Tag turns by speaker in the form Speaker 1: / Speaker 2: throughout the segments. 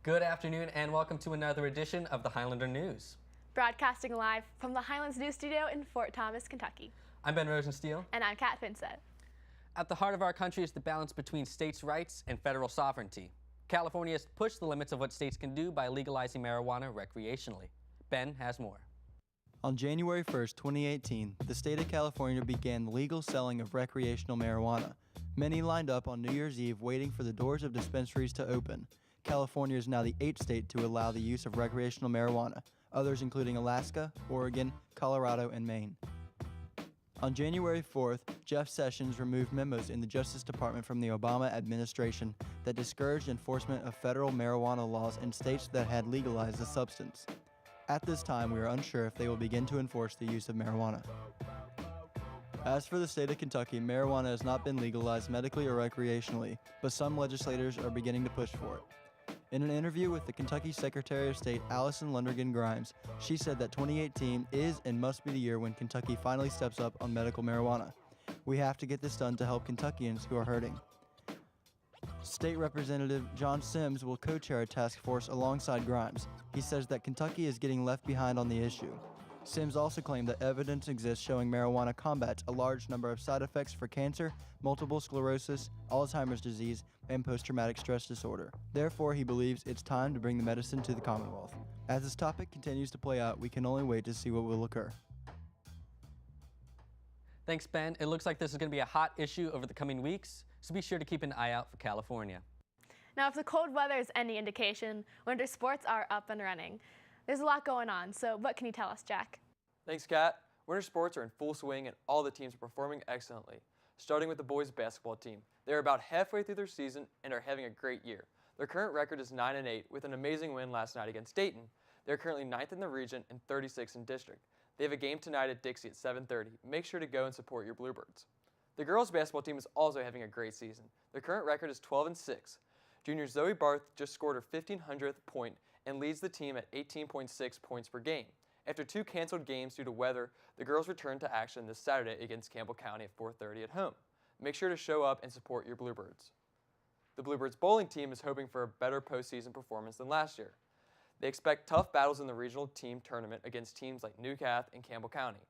Speaker 1: Good afternoon and welcome to another edition of the Highlander News.
Speaker 2: Broadcasting live from the Highlands News Studio in Fort Thomas, Kentucky.
Speaker 1: I'm Ben Rosensteel.
Speaker 2: And I'm Kat Finsett.
Speaker 1: At the heart of our country is the balance between states' rights and federal sovereignty. California has pushed the limits of what states can do by legalizing marijuana recreationally. Ben has more.
Speaker 3: On January 1st, 2018, the state of California began the legal selling of recreational marijuana. Many lined up on New Year's Eve waiting for the doors of dispensaries to open. California is now the 8th state to allow the use of recreational marijuana, others including Alaska, Oregon, Colorado, and Maine. On January 4th, Jeff Sessions removed memos in the Justice Department from the Obama administration that discouraged enforcement of federal marijuana laws in states that had legalized the substance. At this time, we are unsure if they will begin to enforce the use of marijuana. As for the state of Kentucky, marijuana has not been legalized medically or recreationally, but some legislators are beginning to push for it. In an interview with the Kentucky Secretary of State Allison Lundergan Grimes, she said that 2018 is and must be the year when Kentucky finally steps up on medical marijuana. We have to get this done to help Kentuckians who are hurting. State Representative John Sims will co-chair a task force alongside Grimes. He says that Kentucky is getting left behind on the issue. Sims also claimed that evidence exists showing marijuana combats a large number of side effects for cancer, multiple sclerosis, Alzheimer's disease, and post-traumatic stress disorder. Therefore, he believes it's time to bring the medicine to the Commonwealth. As this topic continues to play out, we can only wait to see what will occur.
Speaker 1: Thanks, Ben. It looks like this is going to be a hot issue over the coming weeks, so be sure to keep an eye out for California.
Speaker 2: Now, if the cold weather is any indication, winter sports are up and running. There's a lot going on, so what can you tell us, Jack?
Speaker 4: Thanks, Kat. Winter sports are in full swing and all the teams are performing excellently. Starting with the boys basketball team. They're about halfway through their season and are having a great year. Their current record is 9-8 with an amazing win last night against Dayton. They're currently 9th in the region and 36th in district. They have a game tonight at Dixie at 7:30. Make sure to go and support your Bluebirds. The girls basketball team is also having a great season. Their current record is 12-6. Junior Zoe Barth just scored her 1,500th point and leads the team at 18.6 points per game. After 2 canceled games due to weather, the girls return to action this Saturday against Campbell County at 4:30 at home. Make sure to show up and support your Bluebirds. The Bluebirds bowling team is hoping for a better postseason performance than last year. They expect tough battles in the regional team tournament against teams like New Cath and Campbell County.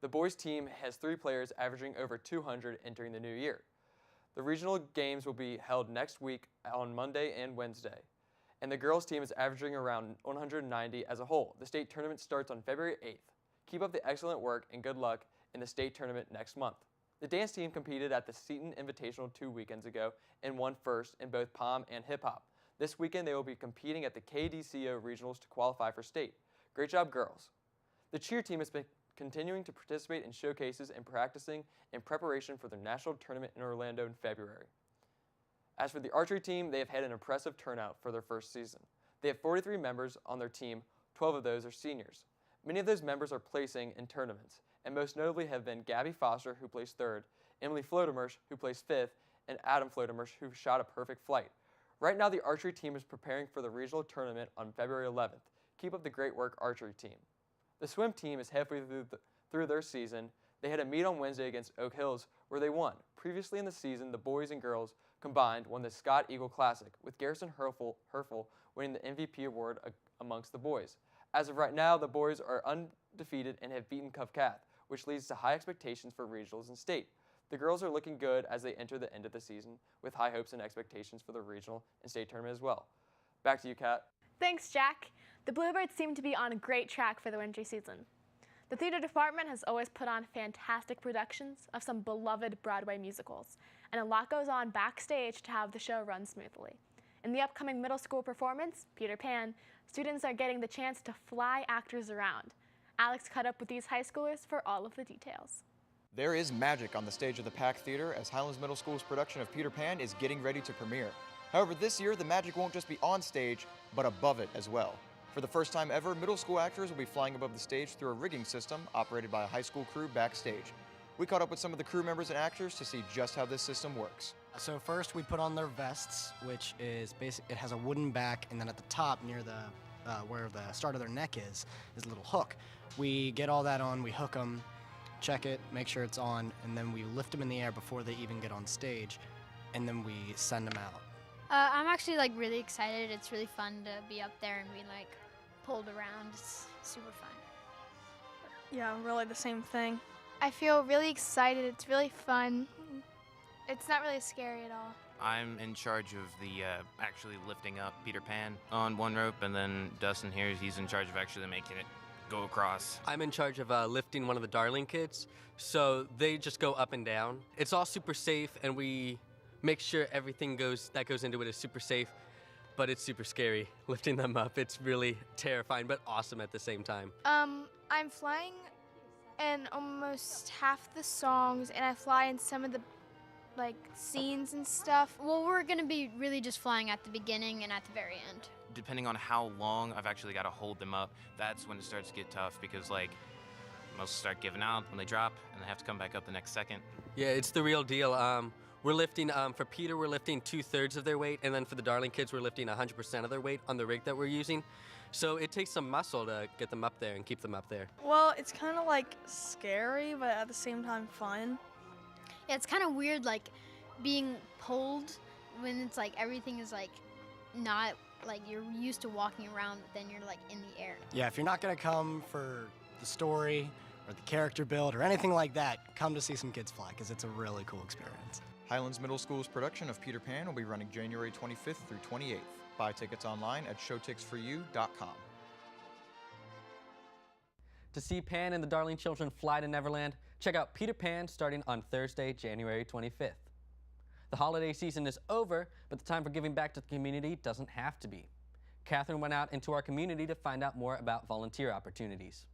Speaker 4: The boys team has 3 players averaging over 200 entering the new year. The regional games will be held next week on Monday and Wednesday, and the girls team is averaging around 190 as a whole. The state tournament starts on February 8th. Keep up the excellent work and good luck in the state tournament next month. The dance team competed at the Seton Invitational 2 weekends ago and won first in both pom and hip hop. This weekend they will be competing at the KDCO regionals to qualify for state. Great job, girls. The cheer team has been continuing to participate in showcases and practicing in preparation for their national tournament in Orlando in February. As for the archery team, they have had an impressive turnout for their first season. They have 43 members on their team, 12 of those are seniors. Many of those members are placing in tournaments, and most notably have been Gabby Foster, who placed 3rd, Emily Flodemersh, who placed 5th, and Adam Flodemersh, who shot a perfect flight. Right now, the archery team is preparing for the regional tournament on February 11th. Keep up the great work, archery team. The swim team is halfway through their season. They had a meet on Wednesday against Oak Hills, where they won. Previously in the season, the boys and girls combined won the Scott Eagle Classic, with Garrison Herfel winning the MVP award amongst the boys. As of right now, the boys are undefeated and have beaten Cove Cath, which leads to high expectations for regionals and state. The girls are looking good as they enter the end of the season, with high hopes and expectations for the regional and state tournament as well. Back to you, Kat.
Speaker 2: Thanks, Jack. The Bluebirds seem to be on a great track for the winter season. The theater department has always put on fantastic productions of some beloved Broadway musicals, and a lot goes on backstage to have the show run smoothly. In the upcoming middle school performance, Peter Pan, students are getting the chance to fly actors around. Alex caught up with these high schoolers for all of the details.
Speaker 5: There is magic on the stage of the Pack Theater as Highlands Middle School's production of Peter Pan is getting ready to premiere. However, this year the magic won't just be on stage, but above it as well. For the first time ever, middle school actors will be flying above the stage through a rigging system operated by a high school crew backstage. We caught up with some of the crew members and actors to see just how this system works.
Speaker 6: So first we put on their vests, which is it has a wooden back, and then at the top near the where the start of their neck is a little hook. We get all that on, we hook them, check it, make sure it's on, and then we lift them in the air before they even get on stage, and then we send them out.
Speaker 7: I'm actually like really excited. It's really fun to be up there and be like pulled around. It's super fun.
Speaker 8: Yeah, really the same thing.
Speaker 9: I feel really excited. It's really fun. It's not really scary at all.
Speaker 10: I'm in charge of the actually lifting up Peter Pan on one rope, and then Dustin here, he's in charge of actually making it go across.
Speaker 1: I'm in charge of lifting one of the Darling kids, so they just go up and down. It's all super safe, and we make sure everything that goes into it is super safe, but it's super scary lifting them up. It's really terrifying, but awesome at the same time.
Speaker 9: I'm flying in almost half the songs, and I fly in some of the scenes and stuff.
Speaker 7: Well, we're gonna be really just flying at the beginning and at the very end.
Speaker 10: Depending on how long I've actually got to hold them up, that's when it starts to get tough because like most start giving out when they drop and they have to come back up the next second.
Speaker 1: Yeah, it's the real deal. We're lifting, for Peter, we're lifting 2/3 of their weight, and then for the Darling kids, we're lifting 100% of their weight on the rig that we're using. So it takes some muscle to get them up there and keep them up there.
Speaker 8: Well, it's kind of like scary, but at the same time fun.
Speaker 7: Yeah, it's kind of weird like being pulled when it's like everything is like not like you're used to walking around, but then you're like in the air.
Speaker 6: Yeah, if you're not gonna come for the story or the character build or anything like that, come to see some kids fly because it's a really cool experience.
Speaker 5: Highlands Middle School's production of Peter Pan will be running January 25th through 28th. Buy tickets online at showtixforyou.com.
Speaker 1: To see Pan and the Darling children fly to Neverland, check out Peter Pan starting on Thursday, January 25th. The holiday season is over, but the time for giving back to the community doesn't have to be. Catherine went out into our community to find out more about volunteer opportunities.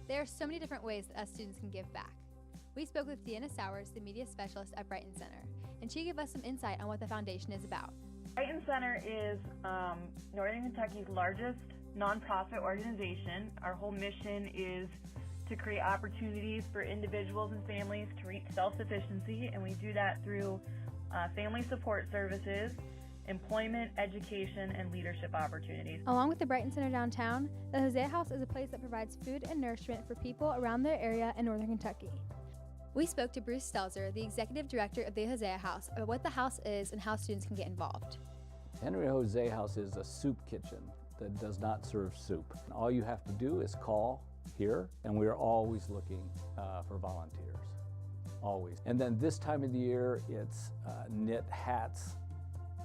Speaker 11: There are so many different ways that us students can give back. We spoke with Deanna Sowers, the media specialist at Brighton Center, and she gave us some insight on what the foundation is about.
Speaker 12: Brighton Center is Northern Kentucky's largest nonprofit organization. Our whole mission is to create opportunities for individuals and families to reach self-sufficiency, and we do that through family support services, employment, education, and leadership opportunities.
Speaker 11: Along with the Brighton Center downtown, the Hosea House is a place that provides food and nourishment for people around their area in Northern Kentucky. We spoke to Bruce Stelzer, the executive director of the Hosea House, about what the house is and how students can get involved.
Speaker 13: Henry Hosea House is a soup kitchen that does not serve soup. All you have to do is call here, and we are always looking for volunteers, always. And then this time of the year, it's knit hats,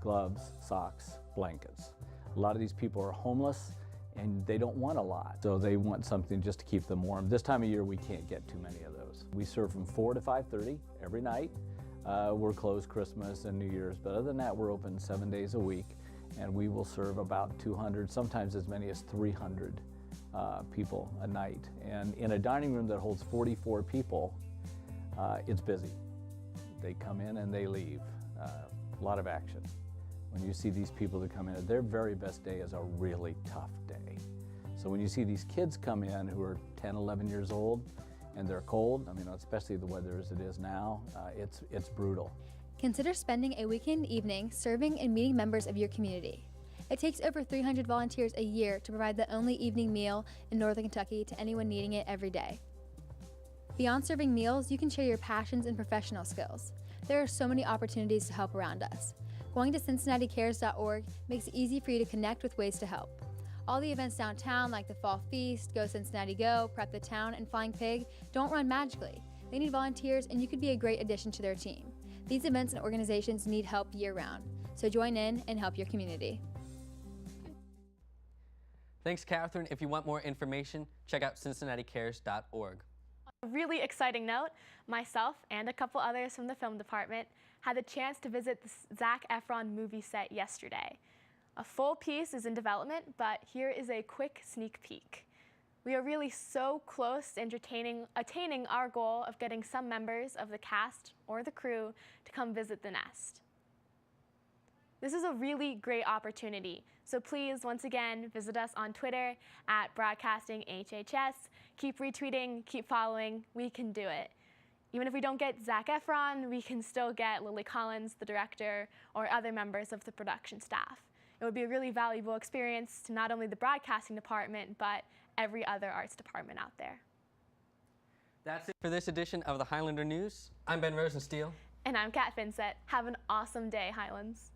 Speaker 13: gloves, socks, blankets. A lot of these people are homeless and they don't want a lot, so they want something just to keep them warm. This time of year, we can't get too many of those. We serve from 4 to 5:30 every night. We're closed Christmas and New Year's, but other than that, we're open 7 days a week, and we will serve about 200, sometimes as many as 300 people a night. And in a dining room that holds 44 people, it's busy. They come in and they leave. A lot of action. When you see these people that come in, their very best day is a really tough day. So when you see these kids come in who are 10, 11 years old and they're cold, I mean, especially the weather as it is now, it's brutal.
Speaker 11: Consider spending a weekend evening serving and meeting members of your community. It takes over 300 volunteers a year to provide the only evening meal in Northern Kentucky to anyone needing it every day. Beyond serving meals, you can share your passions and professional skills. There are so many opportunities to help around us. Going to CincinnatiCares.org makes it easy for you to connect with ways to help. All the events downtown, like the Fall Feast, Go Cincinnati Go, Prep the Town, and Flying Pig, don't run magically. They need volunteers, and you could be a great addition to their team. These events and organizations need help year-round, so join in and help your community.
Speaker 1: Thanks, Catherine. If you want more information, check out CincinnatiCares.org.
Speaker 2: A really exciting note, myself and a couple others from the film department had the chance to visit the Zac Efron movie set yesterday. A full piece is in development, but here is a quick sneak peek. We are really so close to attaining our goal of getting some members of the cast or the crew to come visit the nest. This is a really great opportunity, so please, once again, visit us on Twitter at BroadcastingHHS. Keep retweeting, keep following, we can do it. Even if we don't get Zac Efron, we can still get Lily Collins, the director, or other members of the production staff. It would be a really valuable experience to not only the broadcasting department, but every other arts department out there.
Speaker 1: That's it for this edition of the Highlander News. I'm Ben Rosensteel.
Speaker 2: And I'm Kat Finsett. Have an awesome day, Highlands.